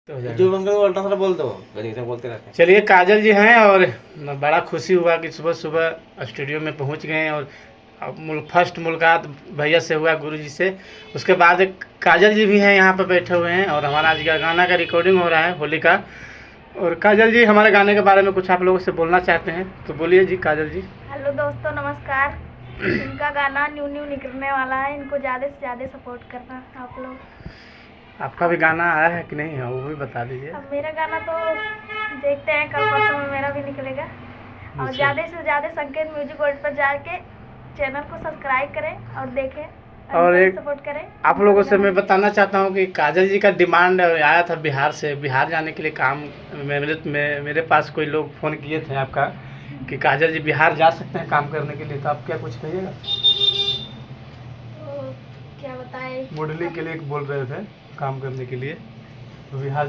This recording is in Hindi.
तो हो जाएगा। जो बंद करो उल्टा सारा बोल दो, गरीब से बोलते रहते हैं। चलिए काजल जी हैं और बड़ा खुशी हुआ कि सुबह सुबह स्टूडियो में पहुंच गए हैं और फर्स्ट मुलाकात भैया से हुआ, गुरु जी से। उसके बाद एक काजल जी भी हैं यहाँ पर बैठे हुए हैं और हमारा आज का गाना का रिकॉर्डिंग हो रहा है होली का। और काजल जी हमारे गाने के बारे में कुछ आप लोगों से बोलना चाहते हैं तो बोलिए जी काजल जी। हेलो दोस्तों, नमस्कार। इनका गाना न्यू निकलने वाला है, इनको ज़्यादा से ज़्यादा सपोर्ट करना आप लोग। आपका भी गाना आया है कि नहीं है वो भी बता दीजिए। अब मेरा गाना तो देखते हैं, कल परसों में मेरा भी निकलेगा। और ज़्यादा से ज़्यादा संकेत म्यूजिक वर्ल्ड पर जाके चैनल को सब्सक्राइब करें और देखें और एक सपोर्ट करें। आप लोगों से मैं बताना चाहता हूँ कि काजल जी का डिमांड आया था बिहार से, बिहार जाने के लिए काम मेरे पास कोई लोग फ़ोन किए थे आपका कि काजल जी बिहार जा सकते हैं काम करने के लिए, तो आप क्या कुछ कहिएगा? तो क्या बताएं, मॉडलिंग के लिए बोल रहे थे काम करने के लिए, तो बिहार